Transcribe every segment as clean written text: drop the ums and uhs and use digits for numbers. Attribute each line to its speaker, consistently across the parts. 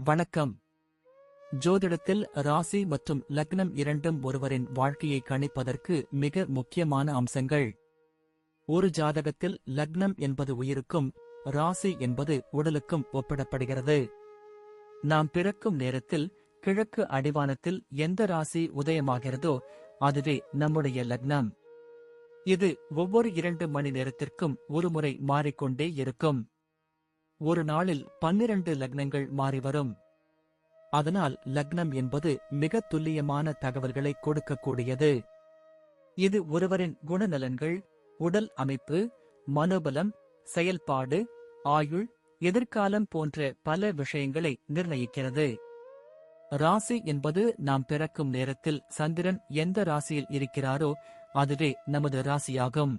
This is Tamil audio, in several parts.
Speaker 1: வணக்கம். ஜோதிடத்தில் ராசி மற்றும் லக்னம் இரண்டும் ஒருவரின் வாழ்க்கையை கணிப்பதற்கு மிக முக்கியமான அம்சங்கள். ஒரு ஜாதகத்தில் லக்னம் என்பது உயிருக்கும், ராசி என்பது உடலுக்கும் ஒப்பிடப்படுகிறது. நாம் பிறக்கும் நேரத்தில் கிழக்கு அடிவானத்தில் எந்த ராசி உதயமாகிறதோ அதுவே நம்முடைய லக்னம். இது ஒவ்வொரு 2 மணி நேரத்திற்கும் ஒருமுறை மாறிக்கொண்டே இருக்கும். ஒரு நாளில் 12 லக்னங்கள் மாறிவரும். அதனால் லக்னம் என்பது மிக துல்லியமான தகவல்களை கொடுக்கக்கூடியது. இது ஒருவரின் குணநலன்கள், உடல் அமைப்பு, மனோபலம், செயல்பாடு, ஆயுள், எதிர்காலம் போன்ற பல விஷயங்களை நிர்ணயிக்கிறது. ராசி என்பது நாம் பிறக்கும் நேரத்தில் சந்திரன் எந்த ராசியில் இருக்கிறாரோ அதுவே நமது ராசியாகும்.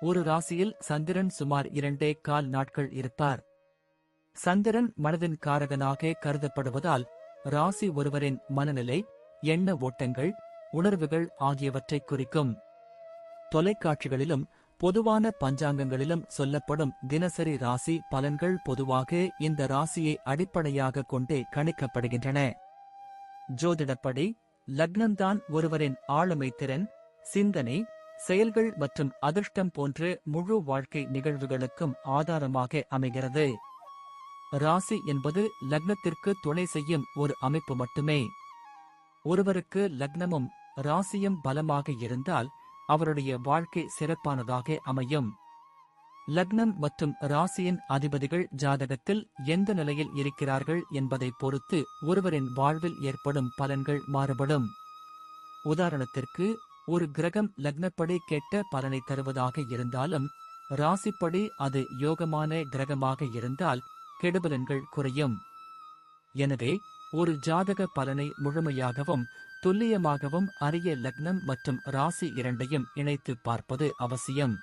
Speaker 1: ஒரு ராசியில் சந்திரன் சுமார் 2.25 நாட்கள் இருப்பார். சந்திரன் மனதின் காரகனாக கருதப்படுவதால் ராசி ஒருவரின் மனநிலை, எண்ண ஓட்டங்கள், உணர்வுகள் ஆகியவற்றை குறிக்கும். தொலைக்காட்சிகளிலும் பொதுவான பஞ்சாங்கங்களிலும் சொல்லப்படும் தினசரி ராசி பலன்கள் பொதுவாக இந்த ராசியை அடிப்படையாக கொண்டே கணிக்கப்படுகின்றன. ஜோதிடப்படி லக்னம்தான் ஒருவரின் ஆளுமை திறன், சிந்தனை, செயல்கள் மற்றும் அதிர்ஷ்டம் போன்ற முழு வாழ்க்கை நிகழ்வுகளுக்கும் ஆதாரமாக அமைகிறது. ராசி என்பது லக்னத்திற்கு துணை செய்யும் ஒரு அமைப்பு மட்டுமே. ஒருவருக்கு லக்னமும் ராசியும் பலமாக இருந்தால் அவருடைய வாழ்க்கை சிறப்பானதாக அமையும். லக்னம் மற்றும் ராசியின் அதிபதிகள் ஜாதகத்தில் எந்த நிலையில் இருக்கிறார்கள் என்பதை பொறுத்து ஒருவரின் வாழ்வில் ஏற்படும் பலன்கள் மாறுபடும். உதாரணத்திற்கு, ஒரு கிரகம் லக்னப்படி கெட்ட பலனை தருவதாக இருந்தாலும் ராசிப்படி அது யோகமான கிரகமாக இருந்தால் கெடுபலன்கள் குறையும். எனவே ஒரு ஜாதக பலனை முழுமையாகவும் துல்லியமாகவும் அறிய லக்னம் மற்றும் ராசி இரண்டையும் இணைத்து பார்ப்பது அவசியம்.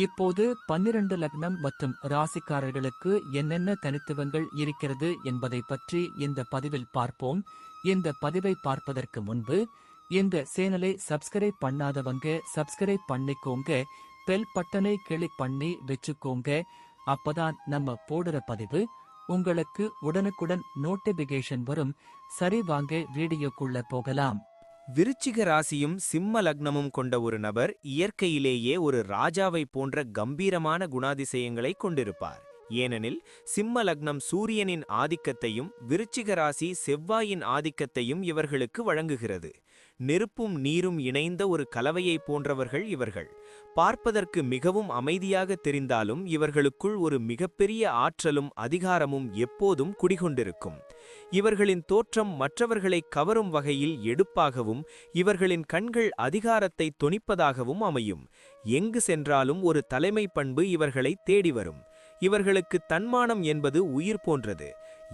Speaker 1: இப்போது 12 லக்னம் மற்றும் ராசிக்காரர்களுக்கு என்னென்ன தனித்துவங்கள் இருக்கிறது என்பதை பற்றி இந்த பதிவில் பார்ப்போம். இந்த பதிவை பார்ப்பதற்கு முன்பு இந்த சேனலை சப்ஸ்கிரைப் பண்ணாதவங்க சப்ஸ்கிரைப் பண்ணிக்கோங்க, பெல் பட்டனை கிளிக் பண்ணி வச்சுக்கோங்க. அப்பதான் நம்ம போடுற பதிவு உங்களுக்கு உடனுக்குடன் நோட்டிபிகேஷன் வரும். சரி, வாங்க வீடியோக்குள்ள போகலாம்.
Speaker 2: விருச்சிக ராசியும் சிம்ம லக்னமும் கொண்ட ஒரு நபர் இயற்கையிலேயே ஒரு ராஜாவை போன்ற கம்பீரமான குணாதிசயங்களை கொண்டிருப்பார். ஏனெனில் சிம்ம லக்னம் சூரியனின் ஆதிக்கத்தையும் விருச்சிக ராசி செவ்வாயின் ஆதிக்கத்தையும் இவர்களுக்கு வழங்குகிறது. நெருப்பும் நீரும் இணைந்த ஒரு கலவையை போன்றவர்கள் இவர்கள். பார்ப்பதற்கு மிகவும் அமைதியாக தெரிந்தாலும் இவர்களுக்குள் ஒரு மிகப்பெரிய ஆற்றலும் அதிகாரமும் எப்போதும் குடிகொண்டிருக்கும். இவர்களின் தோற்றம் மற்றவர்களை கவரும் வகையில் எடுப்பாகவும் இவர்களின் கண்கள் அதிகாரத்தை தொனிப்பதாகவும் அமையும். எங்கு சென்றாலும் ஒரு தலைமை பண்பு இவர்களை தேடி வரும். இவர்களுக்கு தன்மானம் என்பது உயிர் போன்றது.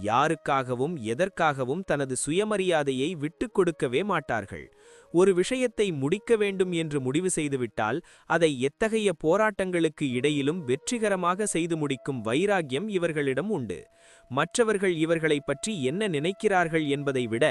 Speaker 2: யாருக்காகவும் எதற்காகவும் தனது சுயமரியாதையை விட்டுக் கொடுக்கவே மாட்டார்கள். ஒரு விஷயத்தை முடிக்க வேண்டும் என்று முடிவு செய்துவிட்டால் அதை எத்தகைய போராட்டங்களுக்கு இடையிலும் வெற்றிகரமாக செய்து முடிக்கும் வைராக்கியம் இவர்களிடம் உண்டு. மற்றவர்கள் இவர்களை பற்றி என்ன நினைக்கிறார்கள் என்பதை விட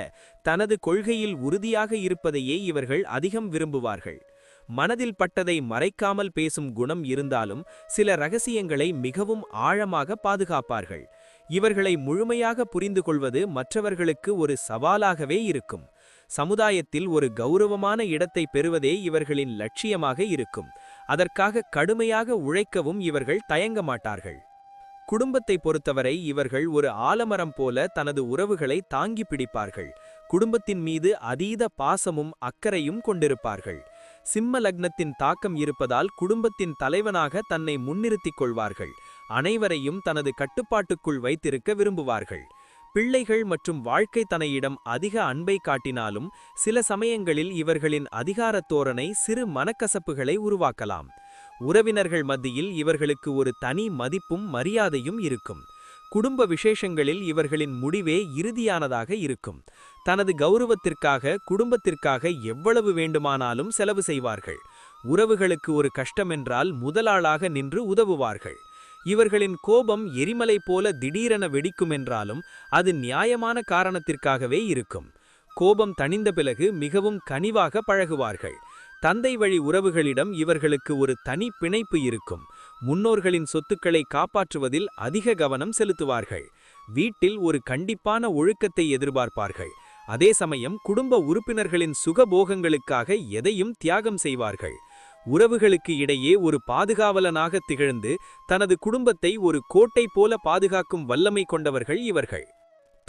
Speaker 2: தனது கொள்கையில் உறுதியாக இருப்பதையே இவர்கள் அதிகம் விரும்புவார்கள். மனதில் பட்டதை மறைக்காமல் பேசும் குணம் இருந்தாலும் சில ரகசியங்களை மிகவும் ஆழமாக பாதுகாப்பார்கள். இவர்களை முழுமையாக புரிந்து கொள்வது மற்றவர்களுக்கு ஒரு சவாலாகவே இருக்கும். சமுதாயத்தில் ஒரு கௌரவமான இடத்தை பெறுவதே இவர்களின் லட்சியமாக இருக்கும். அதற்காக கடுமையாக உழைக்கவும் இவர்கள் தயங்க மாட்டார்கள். குடும்பத்தை பொறுத்தவரை இவர்கள் ஒரு ஆலமரம் போல தனது உறவுகளை தாங்கி பிடிப்பார்கள். குடும்பத்தின் மீது அதீத பாசமும் அக்கறையும் கொண்டிருப்பார்கள். சிம்ம லக்னத்தின் தாக்கம் இருப்பதால் குடும்பத்தின் தலைவனாக தன்னை முன்னிறுத்திக் கொள்வார்கள். அனைவரையும் தனது கட்டுப்பாட்டுக்குள் வைத்திருக்க விரும்புவார்கள். பிள்ளைகள் மற்றும் வாழ்க்கை தனையிடம் அதிக அன்பை காட்டினாலும் சில சமயங்களில் இவர்களின் அதிகாரத் தோரணை சிறு மனக்கசப்புகளை உருவாக்கலாம். உறவினர்கள் மத்தியில் இவர்களுக்கு ஒரு தனி மதிப்பும் மரியாதையும் இருக்கும். குடும்ப விசேஷங்களில் இவர்களின் முடிவே இறுதியானதாக இருக்கும். தனது கௌரவத்திற்காக குடும்பத்திற்காக எவ்வளவு வேண்டுமானாலும் செலவு செய்வார்கள். உறவுகளுக்கு ஒரு கஷ்டமென்றால் முதலாளாக நின்று உதவுவார்கள். இவர்களின் கோபம் எரிமலை போல திடீரென வெடிக்குமென்றாலும் அது நியாயமான காரணத்திற்காகவே இருக்கும். கோபம் தணிந்த பிறகு மிகவும் கனிவாக பழகுவார்கள். தந்தை வழி உறவுகளிடம் இவர்களுக்கு ஒரு தனி பிணைப்பு இருக்கும். முன்னோர்களின் சொத்துக்களை காப்பாற்றுவதில் அதிக கவனம் செலுத்துவார்கள். வீட்டில் ஒரு கண்டிப்பான ஒழுக்கத்தை எதிர்பார்ப்பார்கள். அதே சமயம் குடும்ப உறுப்பினர்களின் சுகபோகங்களுக்காக எதையும் தியாகம் செய்வார்கள். உறவுகளுக்கு இடையே ஒரு பாதுகாவலனாக திகழ்ந்து தனது குடும்பத்தை ஒரு கோட்டை போல பாதுகாக்கும் வல்லமை கொண்டவர்கள் இவர்கள்.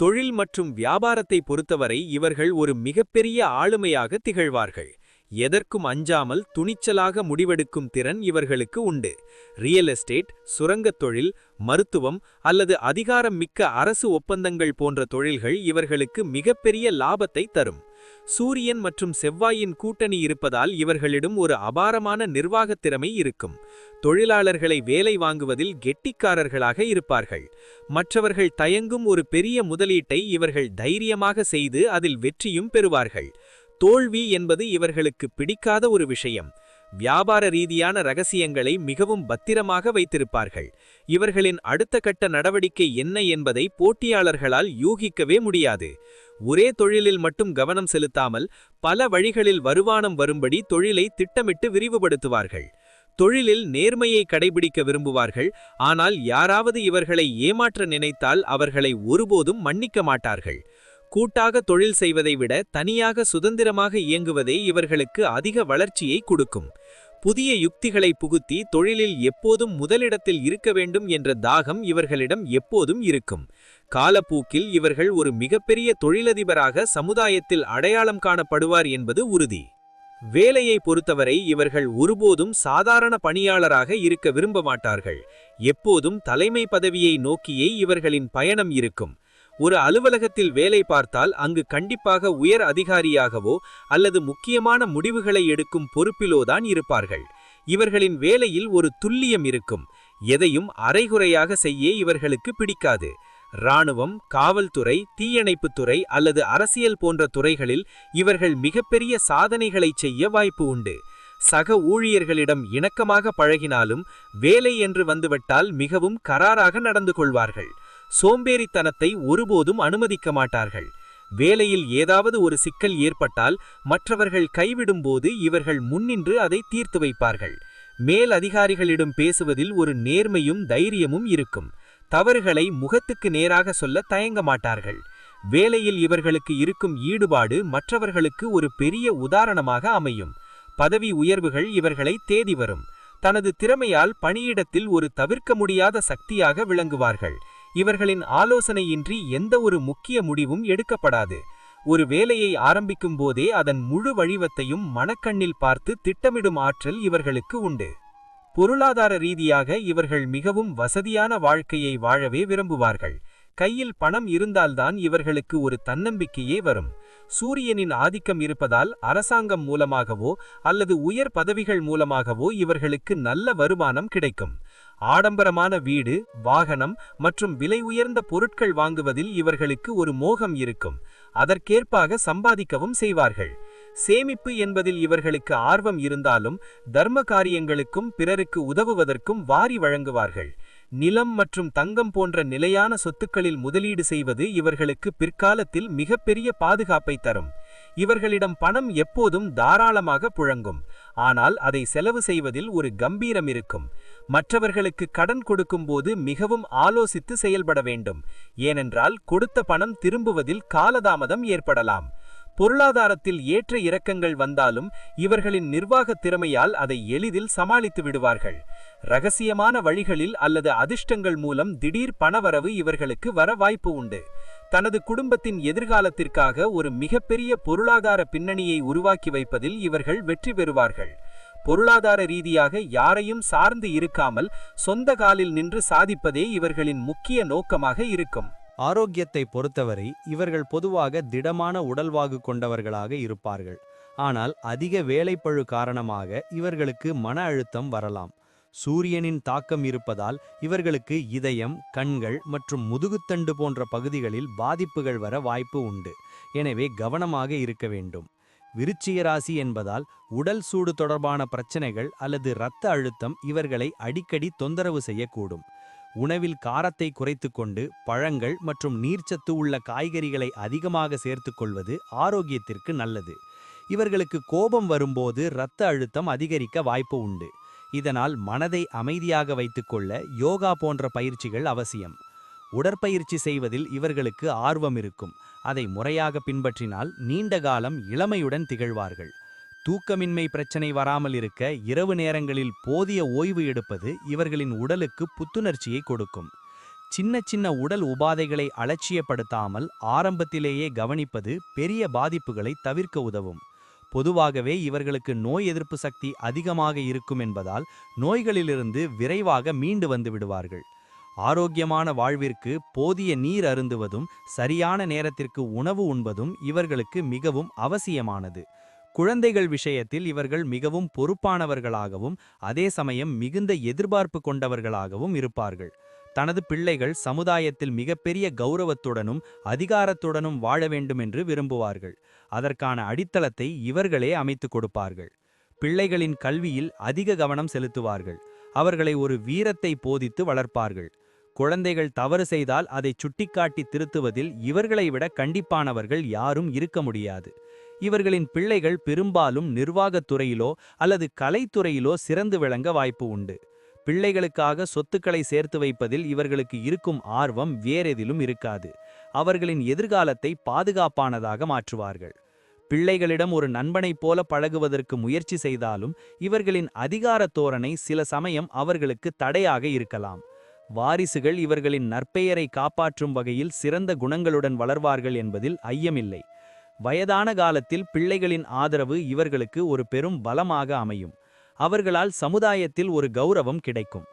Speaker 2: தொழில் மற்றும் வியாபாரத்தை பொறுத்தவரை இவர்கள் ஒரு மிகப்பெரிய ஆளுமையாக திகழ்வார்கள். எதற்கும் அஞ்சாமல் துணிச்சலாக முடிவெடுக்கும் திறன் இவர்களுக்கு உண்டு. ரியல் எஸ்டேட், சுரங்கத் தொழில், மருத்துவம் அல்லது அதிகாரம் மிக்க அரசு ஒப்பந்தங்கள் போன்ற தொழில்கள் இவர்களுக்கு மிகப்பெரிய லாபத்தை தரும். சூரியன் மற்றும் செவ்வாயின் கூட்டணி இருப்பதால் இவர்களிடம் ஒரு அபாரமான நிர்வாகத் திறமை இருக்கும். தொழிலாளர்களை வேலை வாங்குவதில் கெட்டிக்காரர்களாக இருப்பார்கள். மற்றவர்கள் தயங்கும் ஒரு பெரிய முதலீட்டை இவர்கள் தைரியமாக செய்து அதில் வெற்றியும் பெறுவார்கள். தோல்வி என்பது இவர்களுக்கு பிடிக்காத ஒரு விஷயம். வியாபார ரீதியான ரகசியங்களை மிகவும் பத்திரமாக வைத்திருப்பார்கள். இவர்களின் அடுத்த கட்ட நடவடிக்கை என்ன என்பதை போட்டியாளர்களால் யூகிக்கவே முடியாது. ஒரே தொழிலில் மட்டும் கவனம் செலுத்தாமல் பல வழிகளில் வருமானம் வரும்படி தொழிலை திட்டமிட்டு விரிவுபடுத்துவார்கள். தொழிலில் நேர்மையை கடைபிடிக்க விரும்புவார்கள். ஆனால் யாராவது இவர்களை ஏமாற்ற நினைத்தால் அவர்களை ஒருபோதும் மன்னிக்க மாட்டார்கள். கூட்டாக தொழில் செய்வதை விட தனியாக சுதந்திரமாக இயங்குவதே இவர்களுக்கு அதிக வளர்ச்சியை கொடுக்கும். புதிய யுக்திகளை புகுத்தி தொழிலில் எப்போதும் முதலிடத்தில் இருக்க வேண்டும் என்ற தாகம் இவர்களிடம் எப்போதும் இருக்கும். காலப்போக்கில் இவர்கள் ஒரு மிகப்பெரிய தொழிலதிபராக சமுதாயத்தில் அடையாளம் காணப்படுவார் என்பது உறுதி. வேலையை பொறுத்தவரை இவர்கள் ஒருபோதும் சாதாரண பணியாளராக இருக்க விரும்ப மாட்டார்கள். எப்போதும் தலைமை பதவியை நோக்கியே இவர்களின் பயணம் இருக்கும். ஒரு அலுவலகத்தில் வேலை பார்த்தால் அங்கு கண்டிப்பாக உயர் அதிகாரியாகவோ அல்லது முக்கியமான முடிவுகளை எடுக்கும் பொறுப்பிலோதான் இருப்பார்கள். இவர்களின் வேலையில் ஒரு துல்லியம் இருக்கும். எதையும் அரைகுறையாக செய்ய இவர்களுக்கு பிடிக்காது. இராணுவம், காவல்துறை, தீயணைப்புத்துறை அல்லது அரசியல் போன்ற துறைகளில் இவர்கள் மிகப்பெரிய சாதனைகளை செய்ய வாய்ப்பு உண்டு. சக ஊழியர்களிடம் இணக்கமாக பழகினாலும் வேலை என்று வந்துவிட்டால் மிகவும் கராராக நடந்து கொள்வார்கள். சோம்பேறித்தனத்தை ஒருபோதும் அனுமதிக்க மாட்டார்கள். வேலையில் ஏதாவது ஒரு சிக்கல் ஏற்பட்டால் மற்றவர்கள் கைவிடும்போது இவர்கள் முன்னின்று அதை தீர்த்து வைப்பார்கள். மேல் அதிகாரிகளிடம் பேசுவதில் ஒரு நேர்மையும் தைரியமும் இருக்கும். தவறுகளை முகத்துக்கு நேராக சொல்ல தயங்க மாட்டார்கள். வேலையில் இவர்களுக்கு இருக்கும் ஈடுபாடு மற்றவர்களுக்கு ஒரு பெரிய உதாரணமாக அமையும். பதவி உயர்வுகள் இவர்களை தேடி வரும். தனது திறமையால் பணியிடத்தில் ஒரு தவிர்க்க முடியாத சக்தியாக விளங்குவார்கள். இவர்களின் ஆலோசனையின்றி எந்த ஒரு முக்கிய முடிவும் எடுக்கப்படாது. ஒரு வேலையை ஆரம்பிக்கும் போதே அதன் முழு வடிவத்தையும் மனக்கண்ணில் பார்த்து திட்டமிடும் ஆற்றல் இவர்களுக்கு உண்டு. பொருளாதார ரீதியாக இவர்கள் மிகவும் வசதியான வாழ்க்கையை வாழவே விரும்புவார்கள். கையில் பணம் இருந்தால்தான் இவர்களுக்கு ஒரு தன்னம்பிக்கையே வரும். சூரியனின் ஆதிக்கம் இருப்பதால் அரசாங்கம் மூலமாகவோ அல்லது உயர் பதவிகள் மூலமாகவோ இவர்களுக்கு நல்ல வருமானம் கிடைக்கும். ஆடம்பரமான வீடு, வாகனம் மற்றும் விலை உயர்ந்த பொருட்கள் வாங்குவதில் இவர்களுக்கு ஒரு மோகம் இருக்கும். அதற்கேற்பாக சம்பாதிக்கவும் செய்வார்கள். சேமிப்பு என்பதில் இவர்களுக்கு ஆர்வம் இருந்தாலும் தர்ம காரியங்களுக்கும் பிறருக்கு உதவுவதற்கும் வாரி வழங்குவார்கள். நிலம் மற்றும் தங்கம் போன்ற நிலையான சொத்துக்களில் முதலீடு செய்வது இவர்களுக்கு பிற்காலத்தில் மிகப்பெரிய பாதுகாப்பை தரும். இவர்களிடம் பணம் எப்போதும் தாராளமாக புழங்கும். ஆனால் அதை செலவு செய்வதில் ஒரு கம்பீரம் இருக்கும். மற்றவர்களுக்கு கடன் கொடுக்கும்போது மிகவும் ஆலோசித்து செயல்பட வேண்டும். ஏனென்றால் கொடுத்த பணம் திரும்புவதில் காலதாமதம் ஏற்படலாம். பொருளாதாரத்தில் ஏற்ற இறக்கங்கள் வந்தாலும் இவர்களின் நிர்வாக திறமையால் அதை எளிதில் சமாளித்து விடுவார்கள். இரகசியமான வழிகளில் அல்லது அதிர்ஷ்டங்கள் மூலம் திடீர் பணவரவு இவர்களுக்கு வர வாய்ப்பு உண்டு. தனது குடும்பத்தின் எதிர்காலத்திற்காக ஒரு மிகப்பெரிய பொருளாதார பின்னணியை உருவாக்கி வைப்பதில் இவர்கள் வெற்றி பெறுவார்கள். பொருளாதார ரீதியாக யாரையும் சார்ந்து இருக்காமல் சொந்த காலில் நின்று சாதிப்பதே இவர்களின் முக்கிய நோக்கமாக இருக்கும்.
Speaker 3: ஆரோக்கியத்தை பொறுத்தவரை இவர்கள் பொதுவாக திடமான உடல்வாகு கொண்டவர்களாக இருப்பார்கள். ஆனால் அதிக வேலைப்பழு காரணமாக இவர்களுக்கு மன அழுத்தம் வரலாம். சூரியனின் தாக்கம் இருப்பதால் இவர்களுக்கு இதயம், கண்கள் மற்றும் முதுகுத்தண்டு போன்ற பகுதிகளில் பாதிப்புகள் வர வாய்ப்பு உண்டு. எனவே கவனமாக இருக்க வேண்டும். விருச்சிக ராசி என்பதால் உடல் சூடு தொடர்பான பிரச்சனைகள் அல்லது இரத்த அழுத்தம் இவர்களை அடிக்கடி தொந்தரவு செய்யக்கூடும். உணவில் காரத்தை குறைத்து கொண்டு பழங்கள் மற்றும் நீர்ச்சத்து உள்ள காய்கறிகளை அதிகமாக சேர்த்துக்கொள்வது ஆரோக்கியத்திற்கு நல்லது. இவர்களுக்கு கோபம் வரும்போது இரத்த அழுத்தம் அதிகரிக்க வாய்ப்பு உண்டு. இதனால் மனதை அமைதியாக வைத்துக்கொள்ள யோகா போன்ற பயிற்சிகள் அவசியம். உடற்பயிற்சி செய்வதில் இவர்களுக்கு ஆர்வம் இருக்கும். அதை முறையாக பின்பற்றினால் நீண்ட காலம் இளமையுடன் திகழ்வார்கள். தூக்கமின்மை பிரச்சனை வராமல் இருக்க இரவு நேரங்களில் போதிய ஓய்வு எடுப்பது இவர்களின் உடலுக்கு புத்துணர்ச்சியை கொடுக்கும். சின்ன சின்ன உடல் உபாதைகளை அலட்சியப்படுத்தாமல் ஆரம்பத்திலேயே கவனிப்பது பெரிய பாதிப்புகளை தவிர்க்க உதவும். பொதுவாகவே இவர்களுக்கு நோய் எதிர்ப்பு சக்தி அதிகமாக இருக்கும் என்பதால் நோய்களிலிருந்து விரைவாக மீண்டு வந்து விடுவார்கள். ஆரோக்கியமான வாழ்விற்கு போதிய நீர் அருந்துவதும் சரியான நேரத்திற்கு உணவு உண்பதும் இவர்களுக்கு மிகவும் அவசியமானது. குழந்தைகள் விஷயத்தில் இவர்கள் மிகவும் பொறுப்பானவர்களாகவும் அதே சமயம் மிகுந்த எதிர்பார்ப்பு கொண்டவர்களாகவும் இருப்பார்கள். தனது பிள்ளைகள் சமுதாயத்தில் மிகப்பெரிய கௌரவத்துடனும் அதிகாரத்துடனும் வாழ வேண்டும் என்று விரும்புவார்கள். அதற்கான அடித்தளத்தை இவர்களே அமைத்துக் கொடுப்பார்கள். பிள்ளைகளின் கல்வியில் அதிக கவனம் செலுத்துவார்கள். அவர்களை ஒரு வீரத்தை போதித்து வளர்ப்பார்கள். குழந்தைகள் தவறு செய்தால் அதை சுட்டிக்காட்டி திருத்துவதில் இவர்களை விட கண்டிப்பானவர்கள் யாரும் இருக்க முடியாது. இவர்களின் பிள்ளைகள் பெரும்பாலும் நிர்வாகத் துறையிலோ அல்லது கலைத்துறையிலோ சிறந்து விளங்க வாய்ப்பு உண்டு. பிள்ளைகளுக்காக சொத்துக்களை சேர்த்து வைப்பதில் இவர்களுக்கு இருக்கும் ஆர்வம் வேறெதிலும் இருக்காது. அவர்களின் எதிர்காலத்தை பாதுகாப்பானதாக மாற்றுவார்கள். பிள்ளைகளிடம் ஒரு நண்பனைப் போல பழகுவதற்கு முயற்சி செய்தாலும் இவர்களின் அதிகார தோரணை சில சமயம் அவர்களுக்கு தடையாக இருக்கலாம். வாரிசுகள் இவர்களின் நற்பெயரை காப்பாற்றும் வகையில் சிறந்த குணங்களுடன் வளர்வார்கள் என்பதில் ஐயமில்லை. வயதான காலத்தில் பிள்ளைகளின் ஆதரவு இவர்களுக்கு ஒரு பெரும் பலமாக அமையும். அவர்களால் சமுதாயத்தில் ஒரு கௌரவம் கிடைக்கும்.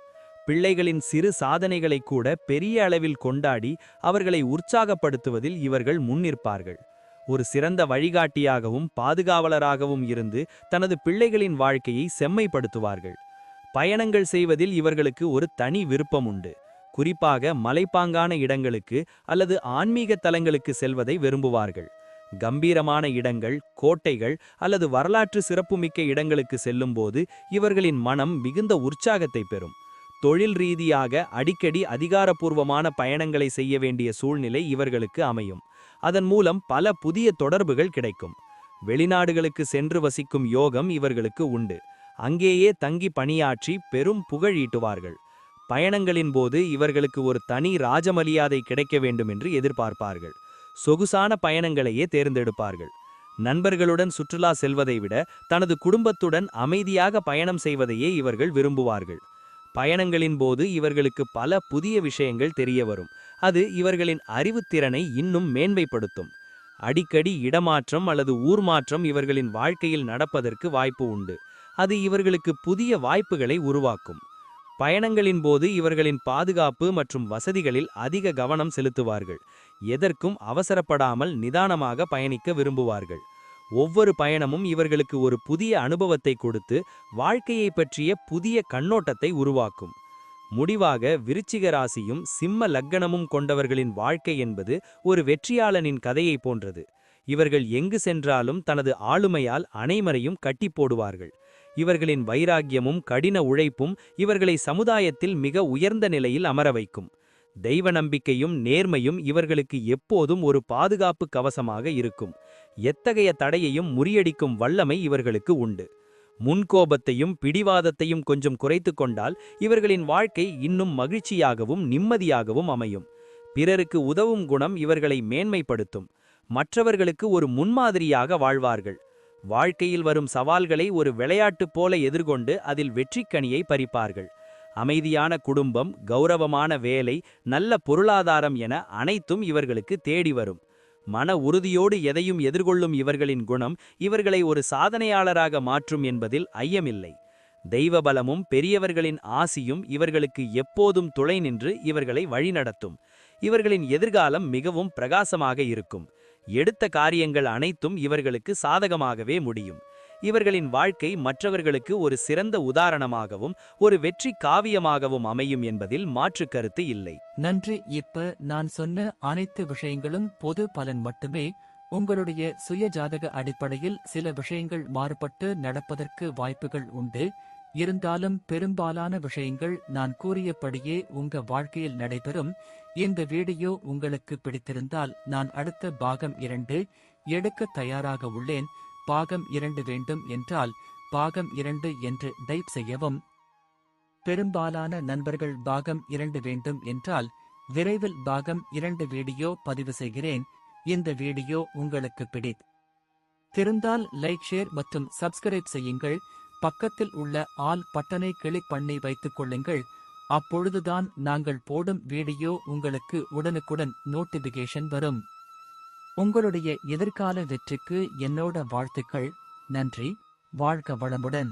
Speaker 3: பிள்ளைகளின் சிறு சாதனைகளை கூட பெரிய அளவில் கொண்டாடி அவர்களை உற்சாகப்படுத்துவதில் இவர்கள் முன்னிற்பார்கள். ஒரு சிறந்த வழிகாட்டியாகவும் பாதுகாவலராகவும் இருந்து தனது பிள்ளைகளின் வாழ்க்கையை செம்மைப்படுத்துவார்கள். பயணங்கள் செய்வதில் இவர்களுக்கு ஒரு தனி விருப்பம் உண்டு. குறிப்பாக மலைப்பாங்கான இடங்களுக்கு அல்லது ஆன்மீக தலங்களுக்கு செல்வதை விரும்புவார்கள். கம்பீரமான இடங்கள், கோட்டைகள் அல்லது வரலாற்று சிறப்புமிக்க இடங்களுக்கு செல்லும்போது இவர்களின் மனம் மிகுந்த உற்சாகத்தை பெறும். தொழில் ரீதியாக அடிக்கடி அதிகாரப்பூர்வமான பயணங்களை செய்ய வேண்டிய சூழ்நிலை இவர்களுக்கு அமையும். அதன் மூலம் பல புதிய தொடர்புகள் கிடைக்கும். வெளிநாடுகளுக்கு சென்று வசிக்கும் யோகம் இவர்களுக்கு உண்டு. அங்கேயே தங்கி பணியாற்றி பெரும் புகழ் ஈட்டுவார்கள். பயணங்களின் போது இவர்களுக்கு ஒரு தனி ராஜமரியாதை கிடைக்க வேண்டும் என்று எதிர்பார்ப்பார்கள். சொகுசான பயணங்களையே தேர்ந்தெடுப்பார்கள். நண்பர்களுடன் சுற்றுலா செல்வதை விட தனது குடும்பத்துடன் அமைதியாக பயணம் செய்வதையே இவர்கள் விரும்புவார்கள். பயணங்களின் போது இவர்களுக்கு பல புதிய விஷயங்கள் தெரிய வரும். அது இவர்களின் அறிவுத்திறனை இன்னும் மேன்மைப்படுத்தும். அடிக்கடி இடமாற்றம் அல்லது ஊர் மாற்றம் இவர்களின் வாழ்க்கையில் நடப்பதற்கு வாய்ப்பு உண்டு. அது இவர்களுக்கு புதிய வாய்ப்புகளை உருவாக்கும். பயணங்களின் போது இவர்களின் பாதுகாப்பு மற்றும் வசதிகளில் அதிக கவனம் செலுத்துவார்கள். எதற்கும் அவசரப்படாமல் நிதானமாக பயணிக்க விரும்புவார்கள். ஒவ்வொரு பயணமும் இவர்களுக்கு ஒரு புதிய அனுபவத்தை கொடுத்து வாழ்க்கையை பற்றிய புதிய கண்ணோட்டத்தை உருவாக்கும். முடிவாக விருச்சிக ராசியும் சிம்ம லக்னமும் கொண்டவர்களின் வாழ்க்கை என்பது ஒரு வெற்றியாளனின் கதையை போன்றது. இவர்கள் எங்கு சென்றாலும் தனது ஆளுமையால் அனைவரையும் கட்டி போடுவார்கள். இவர்களின் வைராக்கியமும் கடின உழைப்பும் இவர்களை சமுதாயத்தில் மிக உயர்ந்த நிலையில் அமர வைக்கும். தெய்வ நம்பிக்கையும் நேர்மையும் இவர்களுக்கு எப்போதும் ஒரு பாதுகாப்பு கவசமாக இருக்கும். எத்தகைய தடையையும் முறியடிக்கும் வல்லமை இவர்களுக்கு உண்டு. முன்கோபத்தையும் பிடிவாதத்தையும் கொஞ்சம் குறைத்து கொண்டால் இவர்களின் வாழ்க்கை இன்னும் மகிழ்ச்சியாகவும் நிம்மதியாகவும் அமையும். பிறருக்கு உதவும் குணம் இவர்களை மேன்மைப்படுத்தும். மற்றவர்களுக்கு ஒரு முன்மாதிரியாக வாழ்வார்கள். வாழ்க்கையில் வரும் சவால்களை ஒரு விளையாட்டு போல எதிர்கொண்டு அதில் வெற்றிக்கனியை பறிப்பார்கள். அமைதியான குடும்பம், கௌரவமான வேலை, நல்ல பொருளாதாரம் என அனைத்தும் இவர்களுக்கு தேடி வரும். மன உறுதியோடு எதையும் எதிர்கொள்ளும் இவர்களின் குணம் இவர்களை ஒரு சாதனையாளராக மாற்றும் என்பதில் ஐயமில்லை. தெய்வ பலமும் பெரியவர்களின் ஆசியும் இவர்களுக்கு எப்போதும் துணை நின்று இவர்களை வழிநடத்தும். இவர்களின் எதிர்காலம் மிகவும் பிரகாசமாக இருக்கும். எடுத்த காரியங்கள் அனைத்தும் இவர்களுக்கு சாதகமாகவே முடியும். இவர்களின் வாழ்க்கை மற்றவர்களுக்கு ஒரு சிறந்த உதாரணமாகவும் ஒரு வெற்றி காவியமாகவும் அமையும் என்பதில் மாற்று கருத்து இல்லை.
Speaker 1: நன்றி. இப்ப நான் சொன்ன அனைத்து விஷயங்களும் பொது பலன் மட்டுமே. உங்களுடைய சுய ஜாதக அடிப்படையில் சில விஷயங்கள் மாறுபட்டு நடப்பதற்கு வாய்ப்புகள் உண்டு. இருந்தாலும் பெரும்பாலான விஷயங்கள் நான் கூறியபடியே உங்க வாழ்க்கையில் நடைபெறும். இந்த வீடியோ உங்களுக்கு பிடித்திருந்தால் நான் அடுத்த பாகம் 2 எடுக்க தயாராக உள்ளேன். பாகம் 2 வேண்டும் என்றால் பாகம் 2 என்று டைப் செய்யவும். பெரும்பாலான நண்பர்கள் பாகம் 2 வேண்டும் என்றால் விரைவில் பாகம் 2 வீடியோ பதிவு செய்கிறேன். இந்த வீடியோ உங்களுக்கு பிடித்திருந்தால் லைக், ஷேர் மற்றும் சப்ஸ்கிரைப் செய்யுங்கள். பக்கத்தில் உள்ள ஆல் பட்டனை கிளிக் பண்ணி வைத்துக் கொள்ளுங்கள். அப்பொழுதுதான் நாங்கள் போடும் வீடியோ உங்களுக்கு உடனுக்குடன் நோட்டிபிகேஷன் வரும். உங்களுடைய எதிர்கால வெற்றிக்கு என்னோட வாழ்த்துக்கள். நன்றி. வாழ்க வளமுடன்.